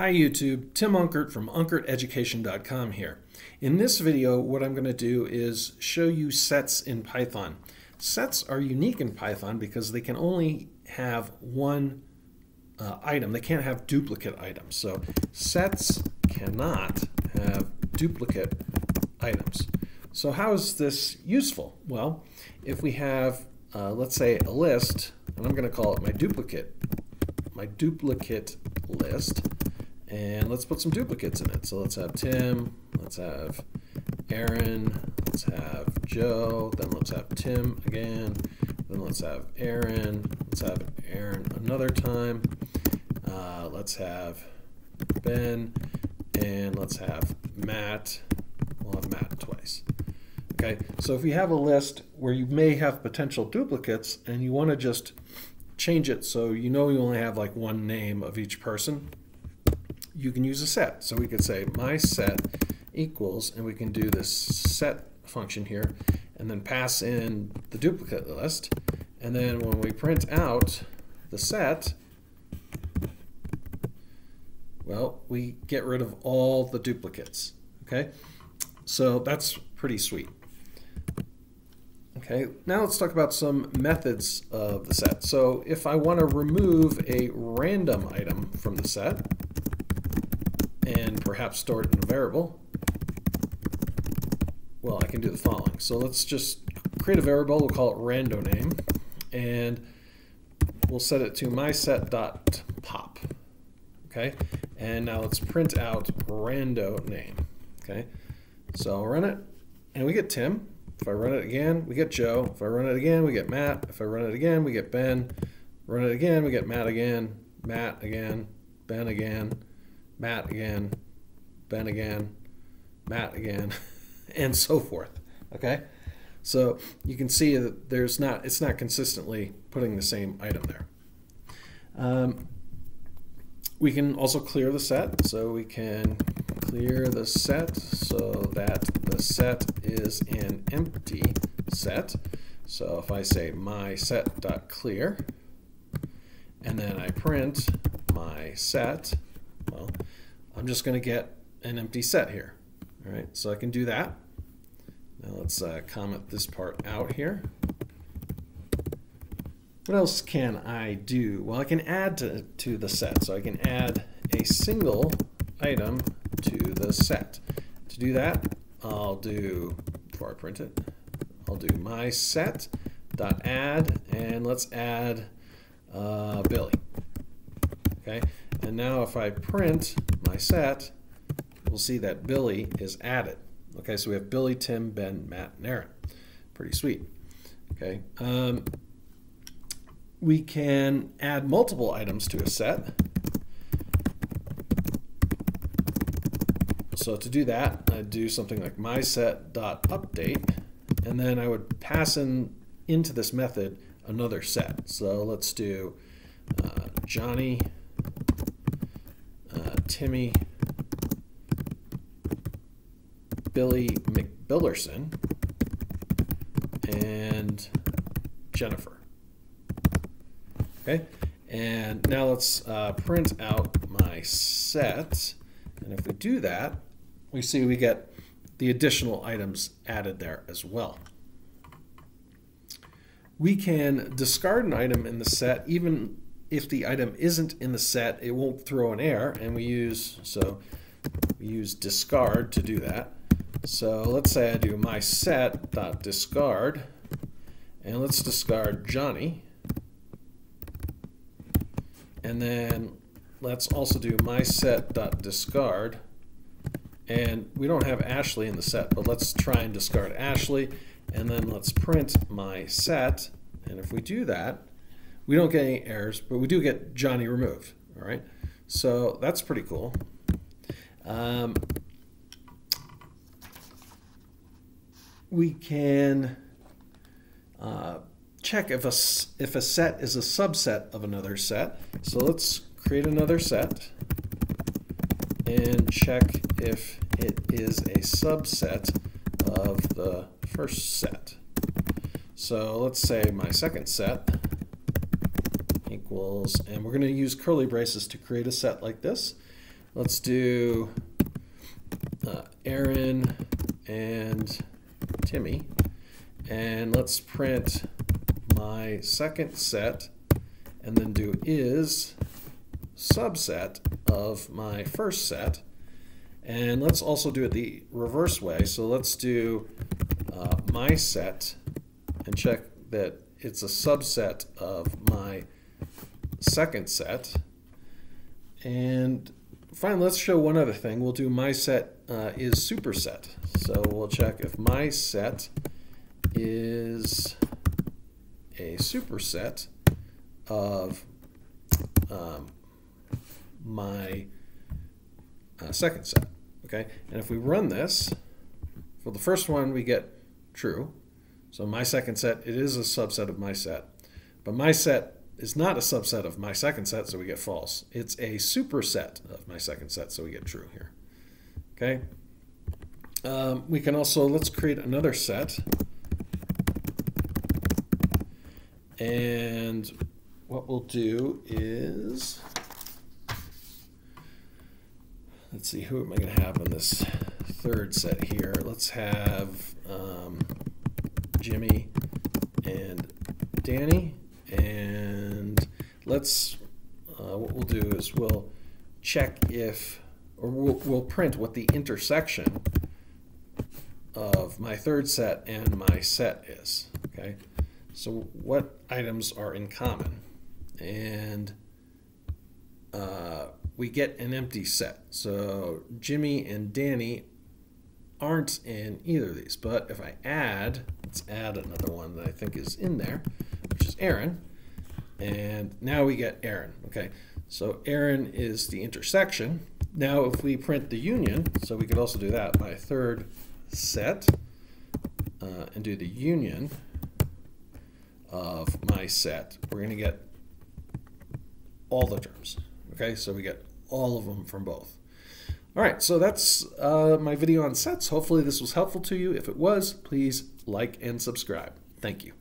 Hi YouTube, Tim Unkert from UnkertEducation.com here. In this video, what I'm going to do is show you sets in Python. Sets are unique in Python because they can only have one item. They can't have duplicate items. So sets cannot have duplicate items. So how is this useful? Well, if we have, let's say, a list, and I'm going to call it my duplicate list. And let's put some duplicates in it. So let's have Tim, let's have Aaron, let's have Joe, then let's have Tim again, then let's have Aaron, let's have Aaron another time, let's have Ben, and let's have Matt. We'll have Matt twice. Okay, so if you have a list where you may have potential duplicates and you want to just change it so you know you only have like one name of each person, you can use a set. So we could say my set equals, and we can do this set function here, and then pass in the duplicate list, and then when we print out the set, well, we get rid of all the duplicates. Okay, so that's pretty sweet. Okay, now let's talk about some methods of the set. So if I want to remove a random item from the set, and perhaps store it in a variable, well, I can do the following. So let's just create a variable. We'll call it randomname, and we'll set it to myset.pop. Okay, and now let's print out randomname. Okay, so I'll run it, and we get Tim. If I run it again, we get Joe. If I run it again, we get Matt. If I run it again, we get Ben. Run it again, we get Matt again, Matt again, Ben again, Matt again, Ben again, Matt again, and so forth. Okay, so you can see that it's not consistently putting the same item there. We can also clear the set, so we can clear the set so that the set is an empty set. So if I say my set.clear, and then I print my set, well, I'm just going to get an empty set here. All right, so I can do that. Now let's comment this part out here. What else can I do? Well, I can add to the set. So I can add a single item to the set. To do that, I'll do, before I print it, I'll do my set.add, and let's add Billy. Okay, and now if I print my set, we'll see that Billy is added. Okay, so we have Billy, Tim, Ben, Matt, and Aaron. Pretty sweet. Okay, we can add multiple items to a set. So to do that, I'd do something like myset.update, and then I would pass into this method another set. So let's do Johnny, Timmy, Billy McBillerson, and Jennifer. Okay, and now let's print out my set, and if we do that, we see we get the additional items added there as well. We can discard an item in the set even if the item isn't in the set. It won't throw an error, and we use discard to do that. So let's say I do my set.discard, and let's discard Johnny, and then let's also do my set.discard, and we don't have Ashley in the set, but let's try and discard Ashley, and then let's print my set, and if we do that, we don't get any errors, but we do get Johnny removed. All right, so that's pretty cool. We can check if a set is a subset of another set. So let's create another set and check if it is a subset of the first set. So let's say my second set equals, and we're going to use curly braces to create a set like this. let's do Aaron and Timmy, and let's print my second set, and then do is subset of my first set. And let's also do it the reverse way. So let's do my set and check that it's a subset of my second set. And finally, let's show one other thing. We'll do my set is superset. So we'll check if my set is a superset of my second set. Okay, and if we run this, for the first one we get true. So my second set, it is a subset of my set. But my set is not a subset of my second set, so we get false. It's a superset of my second set, so we get true here. Okay. We can also, let's create another set. And what we'll do is, let's see, who am I going to have in this third set here? Let's have Jimmy and Danny. And let's, what we'll do is we'll check if, or we'll print what the intersection of my third set and my set is. Okay, so what items are in common? And we get an empty set. So Jimmy and Danny aren't in either of these. But if I add, let's add another one that I think is in there, which is Aaron. And now we get Aaron. Okay, so Aaron is the intersection. Now if we print the union, so we could also do that, my third set, and do the union of my set, we're going to get all the terms. Okay, so we get all of them from both. All right, so that's my video on sets. Hopefully this was helpful to you. If it was, please like and subscribe. Thank you.